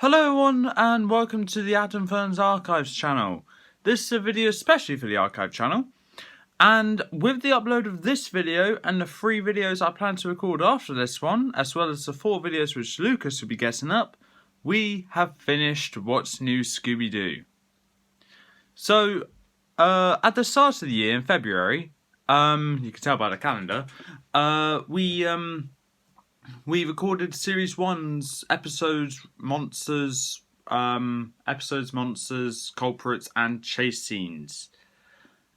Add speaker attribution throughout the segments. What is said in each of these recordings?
Speaker 1: Hello everyone and welcome to the Fearns Archives channel. This is a video especially for the Archive channel, and with the upload of this video and the 3 videos I plan to record after this one, as well as the 4 videos which Lucas will be getting up, we have finished What's New Scooby-Doo. So, at the start of the year in February, you can tell by the calendar, we recorded Series 1's episodes, monsters, culprits, and chase scenes.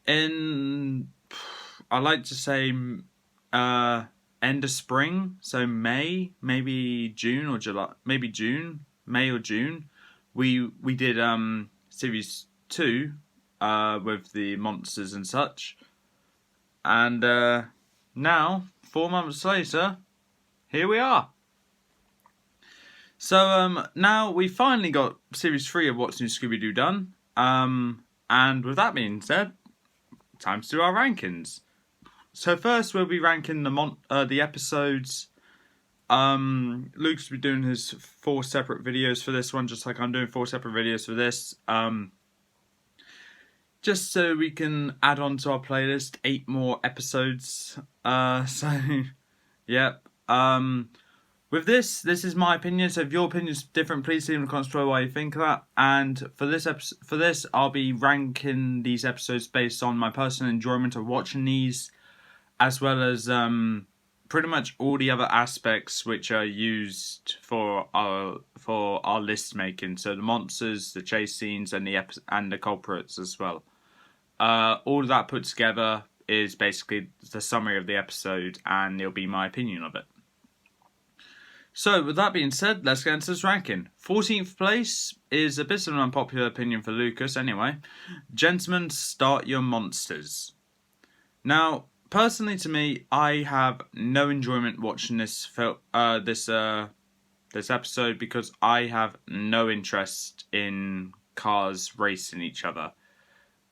Speaker 1: I like to say, end of spring, so May, maybe June or July, maybe June, May or June. We did Series 2 with the monsters and such, and now 4 months later, here we are. So now we finally got Series 3 of What's New Scooby-Doo done. And with that being said, time to do our rankings. So first we'll be ranking the episodes. Luke's will be doing his 4 separate videos for this one, just like I'm doing 4 separate videos for this. Just so we can add on to our playlist 8 more episodes. Yep. With this is my opinion. So if your opinion is different, please leave in the comments below why you think that. And for this, I'll be ranking these episodes based on my personal enjoyment of watching these, as well as pretty much all the other aspects which are used for our list making. So the monsters, the chase scenes, and the culprits as well. All of that put together is basically the summary of the episode, and it'll be my opinion of it. So, with that being said, let's get into this ranking. 14th place is a bit of an unpopular opinion for Lucas anyway. Gentlemen, Start Your Monsters. Now, personally to me, I have no enjoyment watching this episode because I have no interest in cars racing each other.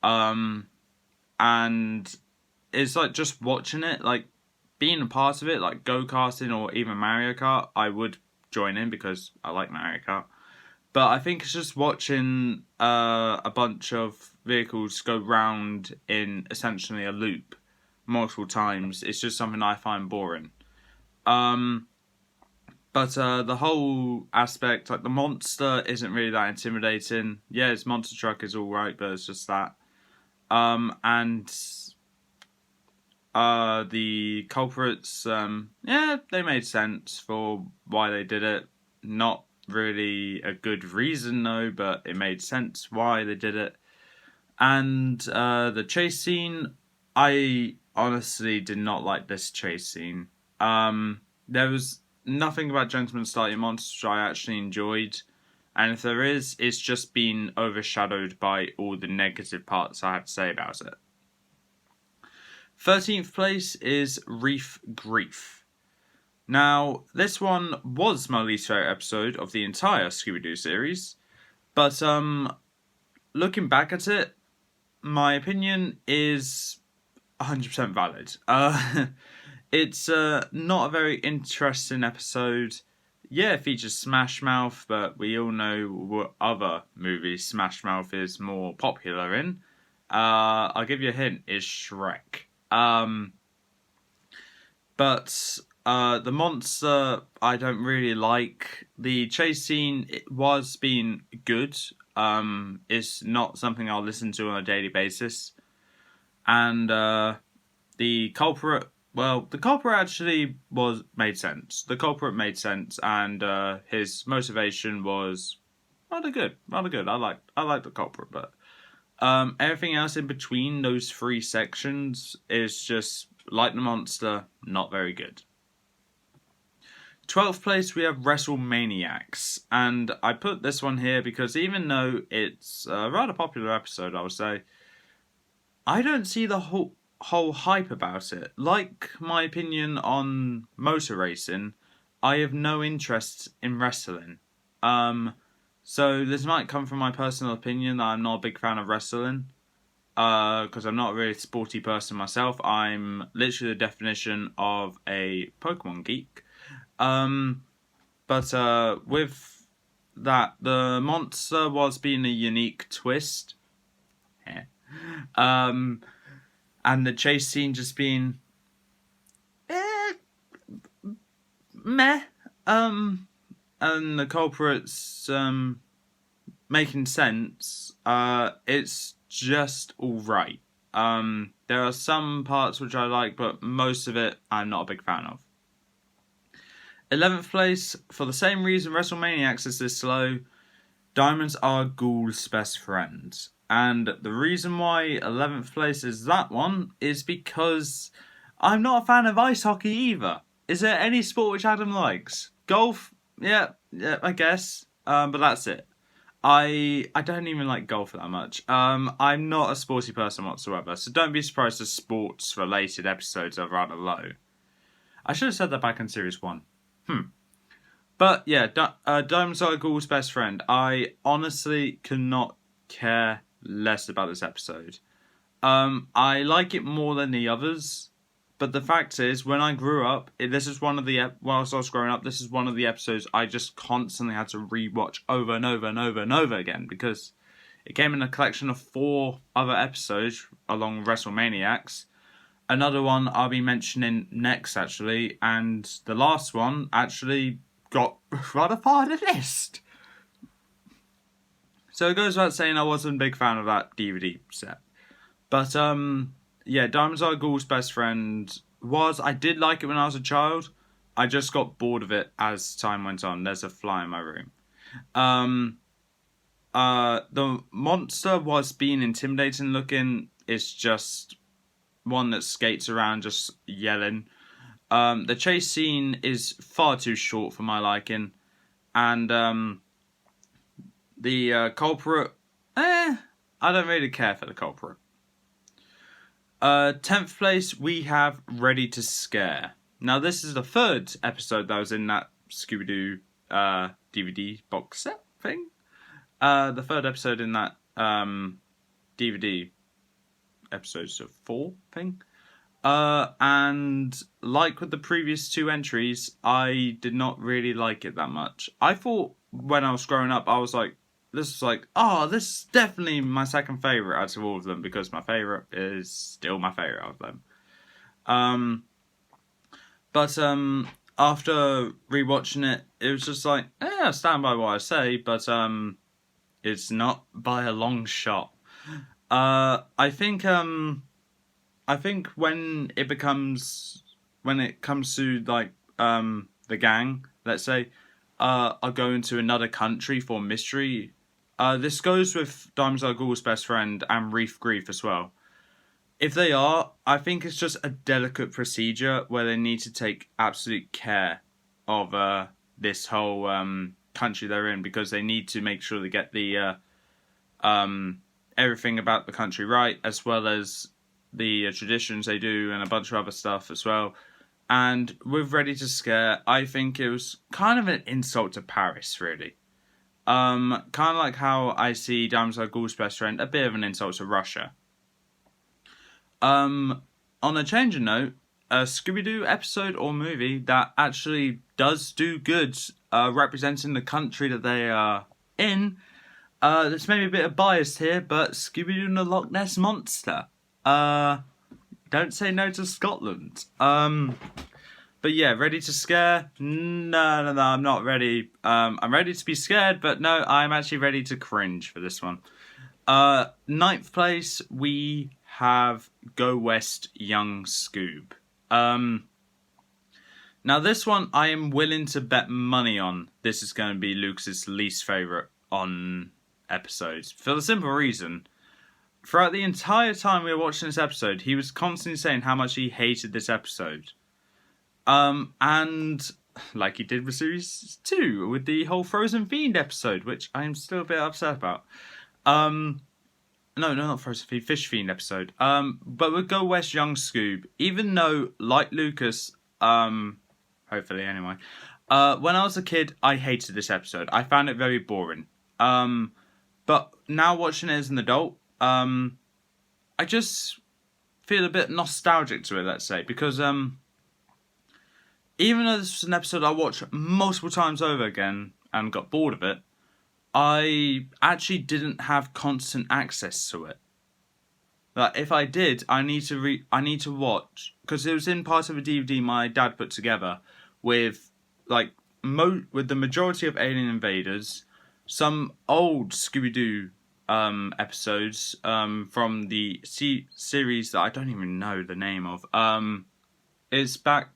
Speaker 1: And it's like just watching it, like being a part of it, like go-karting or even Mario Kart, I would join in because I like Mario Kart. But I think it's just watching a bunch of vehicles go round in essentially a loop multiple times. It's just something I find boring. But the whole aspect, like the monster, isn't really that intimidating. Yeah, his monster truck is alright, but it's just that. And the culprits, they made sense for why they did it. Not really a good reason though, but it made sense why they did it. And the chase scene, I honestly did not like this chase scene. There was nothing about Gentlemen Start Your Monsters I actually enjoyed. And if there is, it's just been overshadowed by all the negative parts I have to say about it. 13th place is Reef Grief. Now, this one was my least favourite episode of the entire Scooby-Doo series, but looking back at it, my opinion is 100% valid. It's not a very interesting episode. Yeah, it features Smash Mouth, but we all know what other movies Smash Mouth is more popular in. I'll give you a hint, is Shrek. But the monster I don't really like. The chase scene, it was being good. It's not something I'll listen to on a daily basis. And the culprit, well, the culprit actually made sense. The culprit made sense, and his motivation was rather good. I like the culprit, but everything else in between those 3 sections is just, like the monster, not very good. 12th place, we have Wrestle Maniacs. And I put this one here because even though it's a rather popular episode, I would say, I don't see the whole hype about it. Like my opinion on motor racing, I have no interest in wrestling. So this might come from my personal opinion that I'm not a big fan of wrestling, because I'm not a really sporty person myself. I'm literally the definition of a Pokemon geek. But with that the monster was being a unique twist. Yeah. And the chase scene just being meh. And the culprits making sense. It's just alright. There are some parts which I like, but most of it I'm not a big fan of. 11th place, for the same reason Wrestle Maniacs is this low, Diamonds Are Ghoul's Best Friend. And the reason why 11th place is that one is because I'm not a fan of ice hockey either. Is there any sport which Adam likes? Golf? Yeah, I guess. But that's it. I don't even like golf that much. I'm not a sporty person whatsoever, so don't be surprised if sports-related episodes are rather low. I should have said that back in Series 1. But yeah, Diamonds Are Ghoul's Best Friend. I honestly cannot care less about this episode. I like it more than the others, but the fact is, when I grew up, whilst I was growing up, this is one of the episodes I just constantly had to rewatch over and over and over and over again, because it came in a collection of 4 other episodes along with Wrestle Maniacs. Another one I'll be mentioning next, actually, and the last one actually got rather far on the list. So it goes without saying I wasn't a big fan of that DVD set. But, yeah, Diamonds Are Ghoul's Best Friend I did like it when I was a child. I just got bored of it as time went on. There's a fly in my room. The monster was being intimidating looking. It's just one that skates around just yelling. The chase scene is far too short for my liking. And the culprit, I don't really care for the culprit. 10th place, we have Ready to Scare. Now, this is the 3rd episode that was in that Scooby-Doo DVD box set thing. The 3rd episode in that DVD episodes of 4 thing. And like with the previous 2 entries, I did not really like it that much. I thought when I was growing up, I was like, this is definitely my second favourite out of all of them, because my favourite is still my favourite of them. But after rewatching it, it was just like, I stand by what I say, but it's not by a long shot. I think when it comes to like the gang, let's say, are going to another country for mystery. This goes with Diamonds Are Ghoul's Best Friend and Reef Grief as well. If they are, I think it's just a delicate procedure where they need to take absolute care of this whole country they're in, because they need to make sure they get the everything about the country right, as well as the traditions they do and a bunch of other stuff as well. And with Ready to Scare, I think it was kind of an insult to Paris, really. Kind of like how I see Diamonds Are Ghoul's Best Friend, a bit of an insult to Russia. On a changing note, a Scooby-Doo episode or movie that actually does do good representing the country that they are in. This may be a bit of bias here, but Scooby-Doo and the Loch Ness Monster. Don't say no to Scotland. But yeah, Ready to Scare? No, I'm not ready. I'm ready to be scared, but no, I'm actually ready to cringe for this one. 9th place, we have West Young Scoob. Now this one, I am willing to bet money on this is going to be Lucas's least favourite on episodes. For the simple reason, throughout the entire time we were watching this episode, he was constantly saying how much he hated this episode. And like he did with Series 2, with the whole Frozen Fiend episode, which I'm still a bit upset about. No, not Frozen Fiend, Fish Fiend episode. But with West Young Scoob, even though, like Lucas, hopefully anyway, when I was a kid, I hated this episode. I found it very boring. But now watching it as an adult, I just feel a bit nostalgic to it, let's say, because even though this was an episode I watched multiple times over again and got bored of it, I actually didn't have constant access to it. Like, if I did, I need to watch, because it was in part of a DVD my dad put together with like with the majority of Alien Invaders, some old Scooby-Doo episodes from the series that I don't even know the name of. It's back.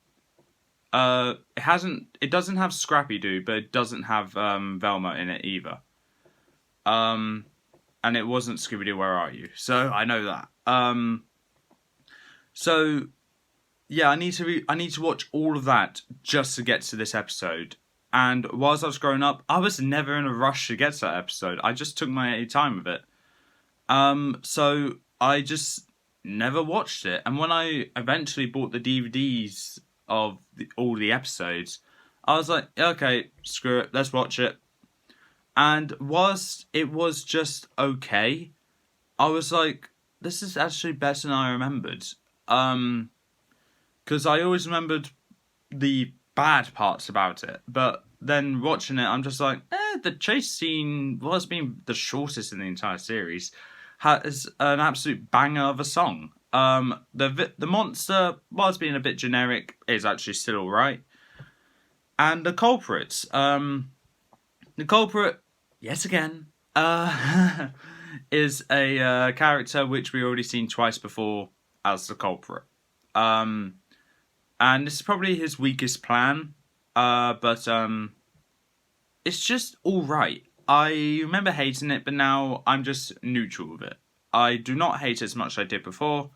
Speaker 1: It doesn't have Scrappy-Doo, but it doesn't have Velma in it either. And it wasn't Scooby-Doo, Where Are You? So I know that. So yeah, I need to watch all of that just to get to this episode. And whilst I was growing up, I was never in a rush to get to that episode. I just took my time with it. So I just never watched it. And when I eventually bought the DVDs of all the episodes, I was like, okay, screw it, let's watch it. And whilst it was just okay, I was like, this is actually better than I remembered. Because I always remembered the bad parts about it. But then watching it, I'm just like, the chase scene was being the shortest in the entire series. Has an absolute banger of a song. The monster, whilst being a bit generic, is actually still alright. And the culprits. The culprit, yet again, is a character which we already seen twice before as the culprit. And this is probably his weakest plan, but it's just alright. I remember hating it, but now I'm just neutral with it. I do not hate it as much as I did before,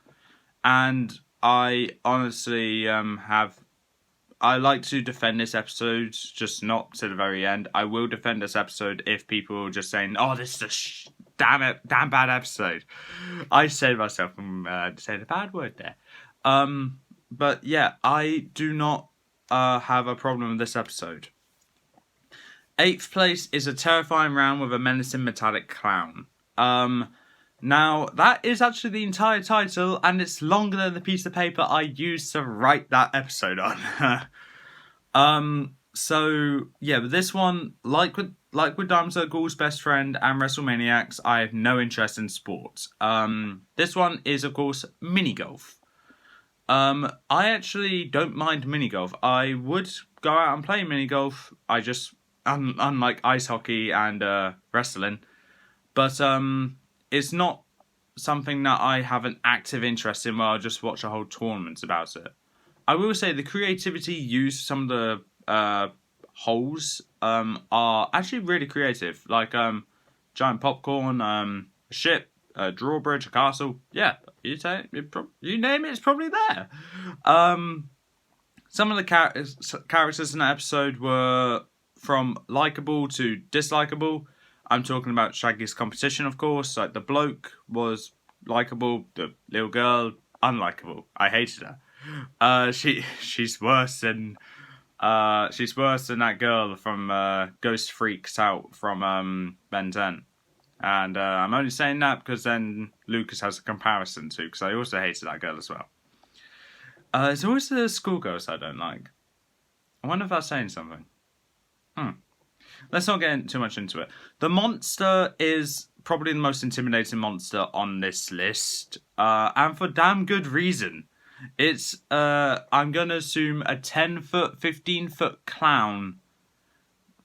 Speaker 1: and I honestly I like to defend this episode, just not to the very end. I will defend this episode if people are just saying, "Oh, this is a damn bad episode." I saved myself from saying a bad word there. But yeah, I do not have a problem with this episode. 8th place is A Terrifying Round with a Menacing Metallic Clown. Now, that is actually the entire title, and it's longer than the piece of paper I used to write that episode on. So, yeah, with this one, like with Dinosaur Ghoul's Best Friend and Wrestle Maniacs, I have no interest in sports. This one is, of course, mini golf. I actually don't mind mini golf. I would go out and play mini golf. I just, unlike ice hockey and wrestling, but it's not something that I have an active interest in where I'll just watch a whole tournament about it. I will say the creativity used, some of the holes are actually really creative. Like giant popcorn, a ship, a drawbridge, a castle. Yeah, you name it, it's probably there. Some of the characters in that episode were from likable to dislikable. I'm talking about Shaggy's competition, of course. Like, the bloke was likable, the little girl unlikable. I hated her. She's worse than that girl from Ghost Freaks Out from Ben 10. And I'm only saying that because then Lucas has a comparison to, because I also hated that girl as well. It's always the schoolgirls I don't like. I wonder if that's saying something. Let's not get too much into it. The monster is probably the most intimidating monster on this list, and for damn good reason. It's, I'm going to assume, a 10-foot, 15-foot clown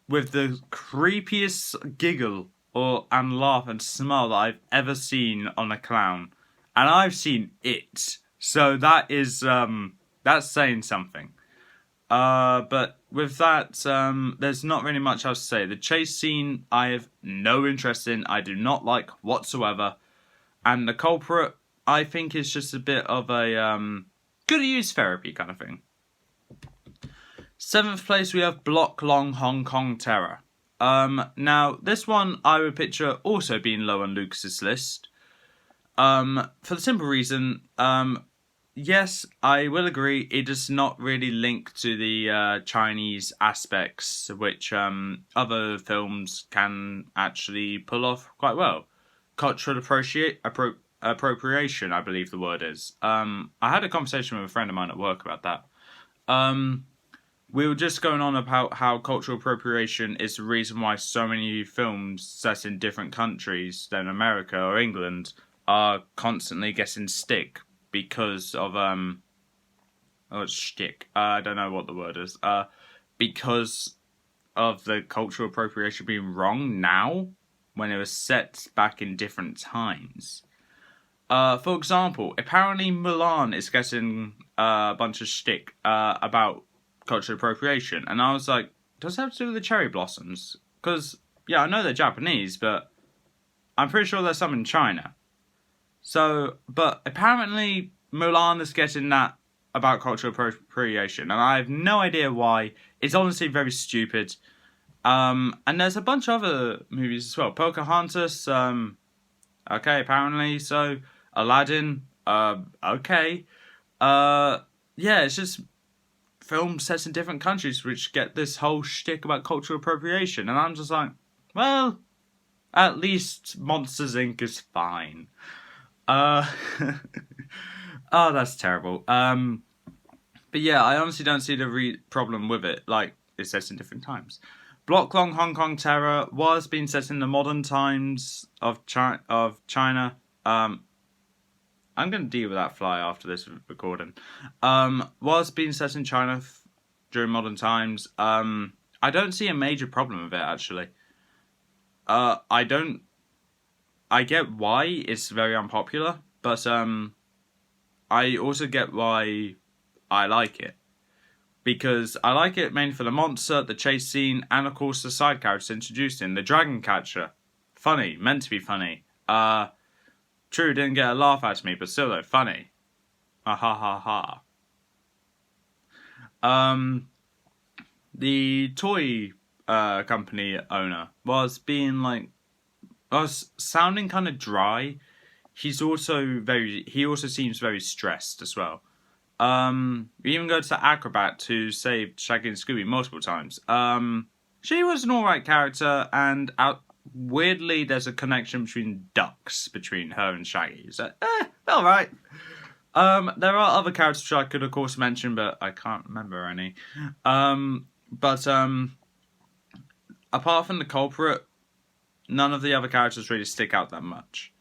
Speaker 1: with the creepiest giggle and laugh and smile that I've ever seen on a clown. And I've seen it. So that is, that's saying something. But with that, there's not really much else to say. The chase scene, I have no interest in. I do not like whatsoever. And the culprit, I think, is just a bit of a good use therapy kind of thing. 7th place, we have Block Long Hong Kong Terror. Now, this one I would picture also being low on Lucas's list. For the simple reason, yes, I will agree, it does not really link to the Chinese aspects, which other films can actually pull off quite well. Cultural appropriation, I believe the word is. I had a conversation with a friend of mine at work about that. we were just going on about how cultural appropriation is the reason why so many films set in different countries than America or England are constantly getting stick because of shtick. I don't know what the word is. Because of the cultural appropriation being wrong now when it was set back in different times. For example, apparently Mulan is getting a bunch of shtick about cultural appropriation, and I was like, does it have to do with the cherry blossoms? Because, yeah, I know they're Japanese, but I'm pretty sure there's some in China. So, but apparently Mulan is getting that about cultural appropriation, and I have no idea why. It's honestly very stupid. And there's a bunch of other movies as well. Pocahontas, okay, apparently. So, Aladdin, okay. Yeah, it's just films set in different countries which get this whole shtick about cultural appropriation, and I'm just like, well, at least Monsters Inc. is fine. Oh, that's terrible. But yeah, I honestly don't see the problem with it. Like, it's set in different times. Block Long Hong Kong Terror was being set in the modern times of China. I'm going to deal with that fly after this recording. Was being set in China during modern times. I don't see a major problem with it, actually. I get why it's very unpopular, but I also get why I like it. Because I like it mainly for the monster, the chase scene, and of course the side characters introduced in. The dragon catcher. Funny, meant to be funny. True, didn't get a laugh out of me, but still though, funny. Ha ha ha ha. The toy company owner was sounding kind of dry. He also seems very stressed as well. We even go to Acrobat, who saved Shaggy and Scooby multiple times. She was an alright character, and weirdly, there's a connection between ducks between her and Shaggy. So, alright. There are other characters which I could, of course, mention, but I can't remember any. But apart from the culprit, none of the other characters really stick out that much.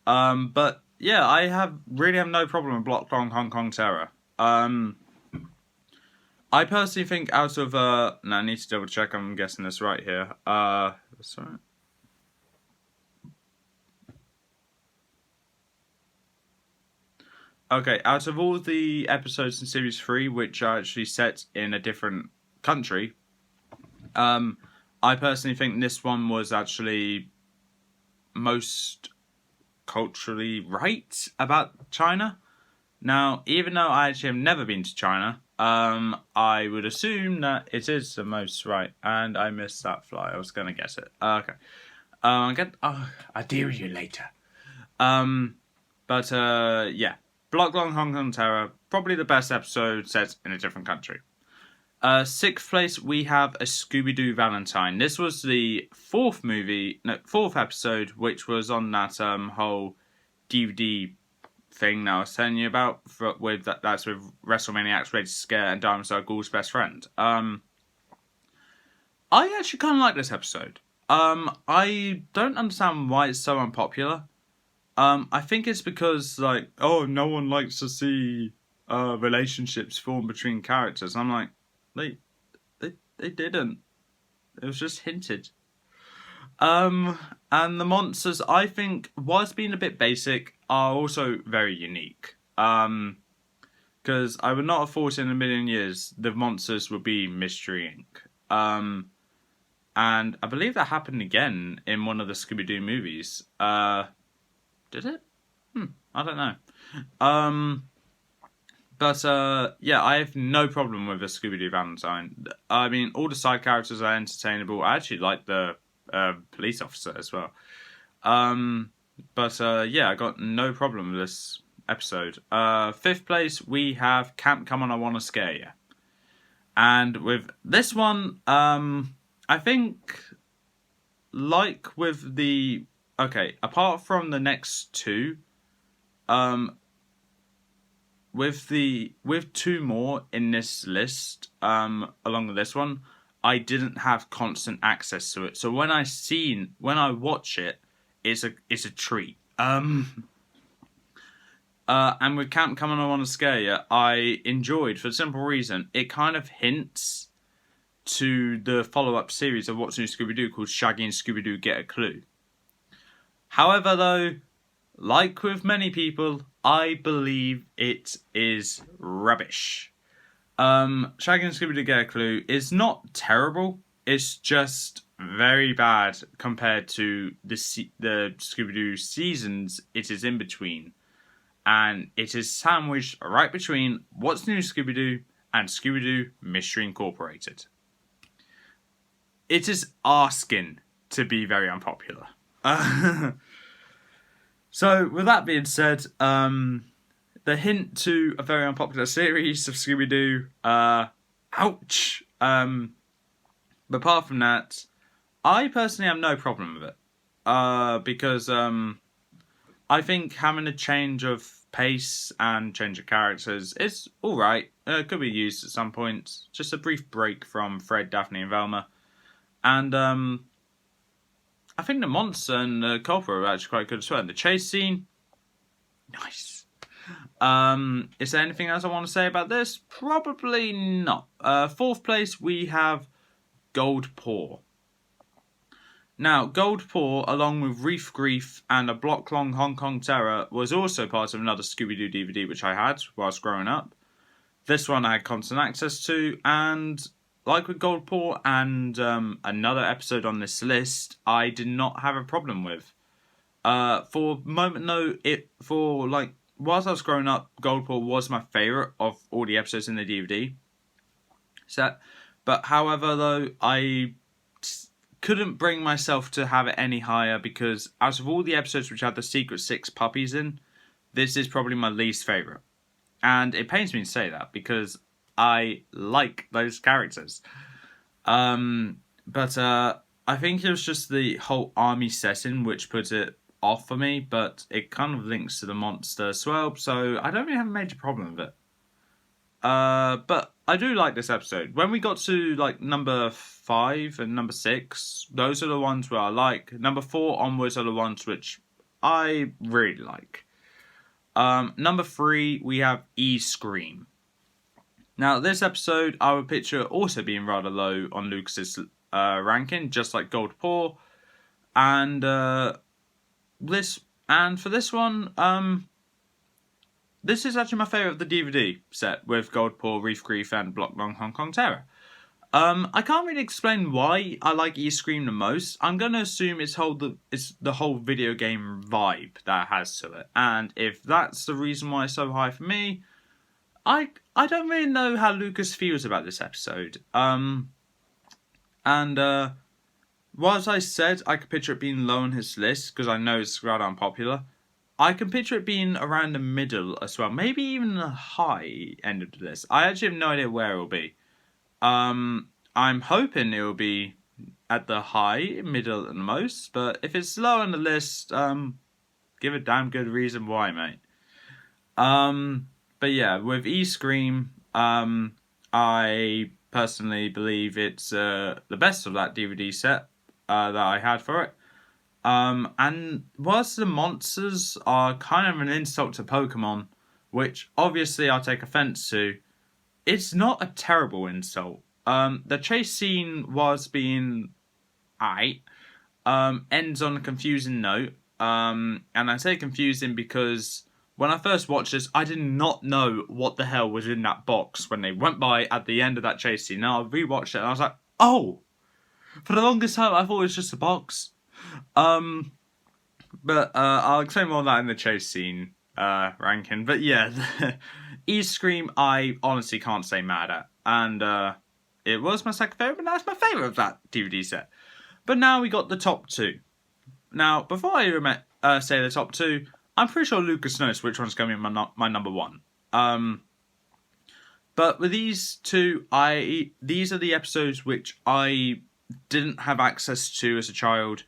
Speaker 1: But yeah, I really have no problem with Block Long Hong Kong Terror. I personally think out of no, I need to double check. I'm guessing this right here. Sorry. Okay, out of all the episodes in Series 3, which are actually set in a different country, I personally think this one was actually most culturally right about China. Now, even though I actually have never been to China, I would assume that it is the most right. And I missed that fly. I was going to guess it. Okay. I'll deal with you later. But yeah. Block Long Hong Kong Terror, probably the best episode set in a different country. Sixth place, we have a Scooby-Doo Valentine. This was the fourth episode, which was on that whole DVD thing that I was telling you about. That's with Wrestle Maniacs, Ready to Scare, and Dinosaur Ghoul's best friend. I actually kind of like this episode. I don't understand why it's so unpopular. I think it's because, like, no one likes to see relationships form between characters. I'm like, they didn't. It was just hinted. And the monsters, I think, whilst being a bit basic, are also very unique. Because I would not have thought in a million years the monsters would be Mystery Inc. And I believe that happened again in one of the Scooby-Doo movies. Did it? I don't know. But yeah, I have no problem with a Scooby-Doo Valentine. I mean, all the side characters are entertainable. I actually like the police officer as well. But yeah, I got no problem with this episode. Fifth place, we have Camp Come On, I Wanna Scare Ya. And with this one, I think, like with the... Okay, apart from the next two, with 2 more in this list, along with this one, I didn't have constant access to it. So when I watch it, it's a treat. And with Camp Coming I Want to Scare You, I enjoyed for the simple reason it kind of hints to the follow-up series of What's New Scooby-Doo called Shaggy and Scooby-Doo Get a Clue. However, though, like with many people, I believe it is rubbish. Shaggy and Scooby-Doo Get a Clue is not terrible. It's just very bad compared to the Scooby-Doo seasons it is in between. And it is sandwiched right between What's New Scooby-Doo and Scooby-Doo Mystery Incorporated. It is asking to be very unpopular. So, with that being said, the hint to a very unpopular series of Scooby-Doo, ouch. But apart from that, I personally have no problem with it. Because I think having a change of pace and change of characters is alright. Could be used at some points. Just a brief break from Fred, Daphne and Velma. And I think the monster and the culprit are actually quite good as well. And the chase scene, nice. Is there anything else I want to say about this? Probably not. 4th place, we have Gold Paw. Now, Gold Paw, along with Reef Grief and a block-long Hong Kong Terror, was also part of another Scooby-Doo DVD which I had whilst growing up. This one I had constant access to, and like with Gold Paw and another episode on this list, I did not have a problem with. For a moment though, whilst I was growing up, Gold Paw was my favourite of all the episodes in the DVD set. But however though, I couldn't bring myself to have it any higher because out of all the episodes which had the Secret 6 puppies in, this is probably my least favourite. And it pains me to say that because I like those characters. But I think it was just the whole army setting which put it off for me, but it kind of links to the monster as well, so I don't really have a major problem with it. But I do like this episode. When we got to like number 5 and number 6, those are the ones where I like. Number 4 onwards are the ones which I really like. Number 3, we have E-Scream. Now, this episode, I would picture also being rather low on Lucas's ranking, just like Gold Paw. And for this one, this is actually my favourite of the DVD set with Gold Paw, Reef Grief, and Block Long Hong Kong Terror. I can't really explain why I like E-Scream the most. I'm going to assume it's the whole video game vibe that it has to it. And if that's the reason why it's so high for me, I don't really know how Lucas feels about this episode. Whilst I said I could picture it being low on his list, because I know it's rather unpopular, I can picture it being around the middle as well. Maybe even the high end of the list. I actually have no idea where it will be. I'm hoping it will be at the high, middle, and most. But if it's low on the list, give a damn good reason why, mate. But yeah, with E-Scream, I personally believe it's the best of that DVD set that I had for it. And whilst the monsters are kind of an insult to Pokemon, which obviously I'll take offense to, it's not a terrible insult. The chase scene was being ends on a confusing note. And I say confusing because when I first watched this, I did not know what the hell was in that box when they went by at the end of that chase scene. Now I rewatched it and I was like, oh! For the longest time I thought it was just a box. But I'll explain more of that in the chase scene ranking. But yeah, E-Scream I honestly can't say mad at. And it was my second favourite, but now it's my favourite of that DVD set. But now we got the top 2. Now, before I say the top 2, I'm pretty sure Lucas knows which one's going to be my number 1. But with these 2, these are the episodes which I didn't have access to as a child.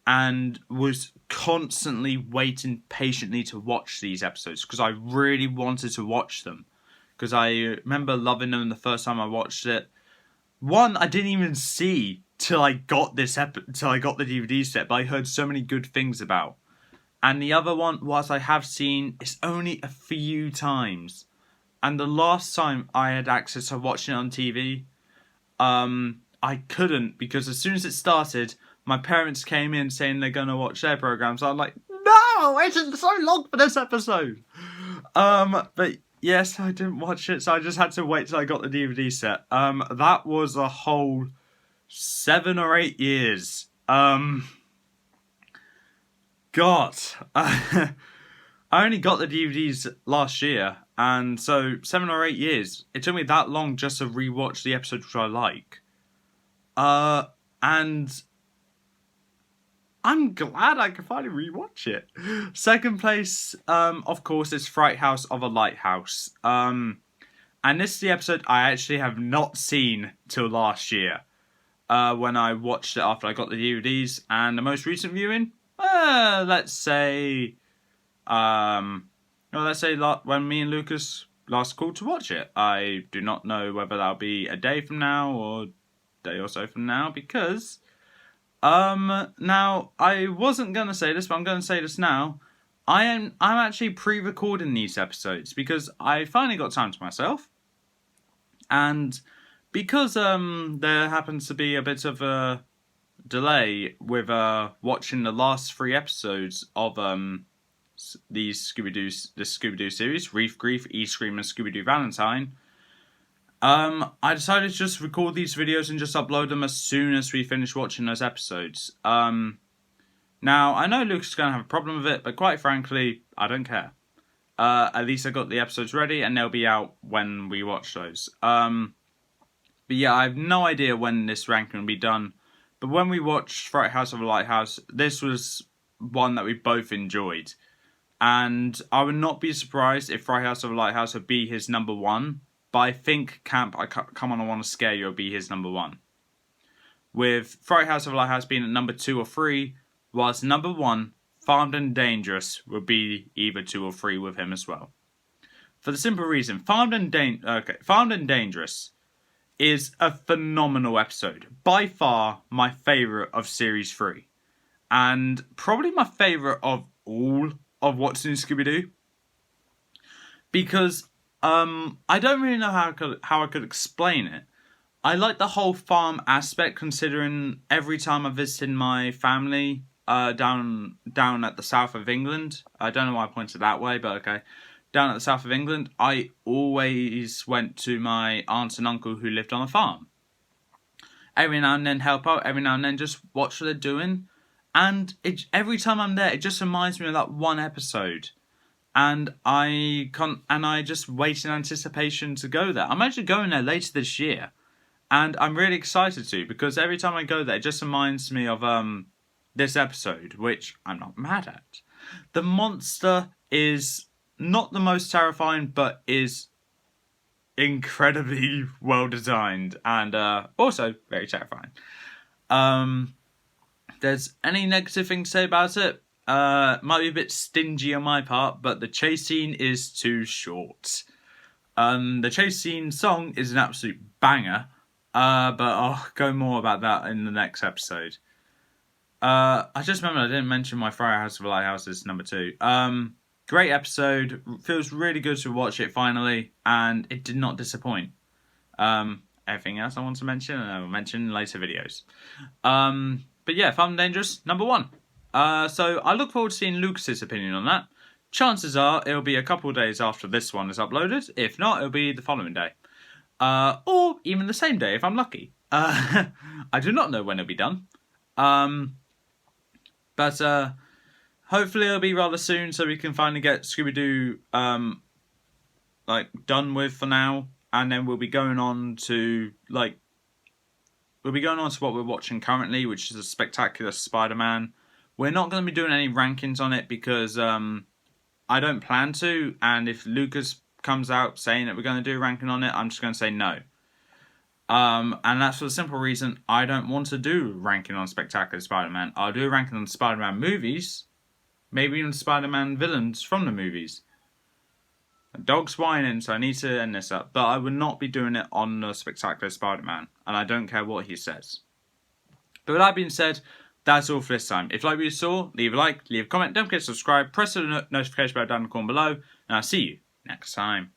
Speaker 1: and was constantly waiting patiently to watch these episodes because I really wanted to watch them. Because I remember loving them the first time I watched it. One, I didn't even see till I got the DVD set, but I heard so many good things about. And the other one, whilst I have seen, it's only a few times. And the last time I had access to watching it on TV, I couldn't, because as soon as it started, my parents came in saying they're going to watch their programs. So I'm like, no, it's so long for this episode. But yes, I didn't watch it, so I just had to wait till I got the DVD set. That was a whole 7 or 8 years. God. I only got the DVDs last year, and so 7 or 8 years. It took me that long just to rewatch the episodes which I like. And I'm glad I can finally rewatch it. Second place, of course, is Fright House of a Lighthouse. And this is the episode I actually have not seen till last year. When I watched it after I got the DVDs. And the most recent viewing, let's say when me and Lucas last called to watch it. I do not know whether that'll be a day from now or a day or so from now, because now I wasn't gonna say this, but I'm gonna say this now. I'm actually pre-recording these episodes because I finally got time to myself, and because there happens to be a bit of a delay with watching the last 3 episodes of the Scooby-Doo series, Reef Grief, E-Scream, and Scooby-Doo Valentine. I decided to just record these videos and just upload them as soon as we finish watching those episodes. Now, I know Luke's going to have a problem with it, but quite frankly, I don't care. At least I got the episodes ready, and they'll be out when we watch those. But yeah, I have no idea when this ranking will be done. But when we watched Fright House of a Lighthouse, this was one that we both enjoyed. And I would not be surprised if Fright House of a Lighthouse would be his number 1. But I think Come On, I Want to Scare You will be his number 1. With Fright House of a Lighthouse being at number 2 or 3, whilst number 1, Farmed and Dangerous, would be either 2 or 3 with him as well. For the simple reason, Farmed and Dangerous is a phenomenal episode. By far my favourite of Series 3. And probably my favourite of all of What's New Scooby-Doo. Because I don't really know how I could explain it. I like the whole farm aspect, considering every time I visited my family down at the south of England. I don't know why I pointed that way, but okay. Down at the south of England, I always went to my aunt and uncle who lived on a farm. Every now and then help out, every now and then just watch what they're doing. And every time I'm there, it just reminds me of that one episode. And I just wait in anticipation to go there. I'm actually going there later this year. And I'm really excited to, because every time I go there, it just reminds me of this episode, which I'm not mad at. The monster is not the most terrifying, but is incredibly well designed and also very terrifying. There's any negative thing to say about it? Might be a bit stingy on my part, but the chase scene is too short. The chase scene song is an absolute banger, but I'll go more about that in the next episode. I just remembered I didn't mention my Fright House of a Lighthouse is number 2. Great episode. Feels really good to watch it finally, and it did not disappoint. Everything else I want to mention, and I will mention in later videos. But yeah, Fun and Dangerous, number 1. So I look forward to seeing Lucas's opinion on that. Chances are it'll be a couple of days after this one is uploaded. If not, it'll be the following day. Or even the same day if I'm lucky. I do not know when it'll be done. But hopefully it'll be rather soon, so we can finally get Scooby-Doo done with for now, and then we'll be going on to what we're watching currently, which is a Spectacular Spider-Man. We're not going to be doing any rankings on it because I don't plan to, and if Lucas comes out saying that we're going to do a ranking on it, I'm just going to say no. And that's for the simple reason I don't want to do ranking on Spectacular Spider-Man. I'll do a ranking on Spider-Man movies, maybe even Spider-Man villains from the movies. Dog's whining, so I need to end this up. But I would not be doing it on the Spectacular Spider-Man, and I don't care what he says. But with that being said, that's all for this time. If you like what you saw, leave a like, leave a comment, don't forget to subscribe, press the notification bell down in the corner below, and I'll see you next time.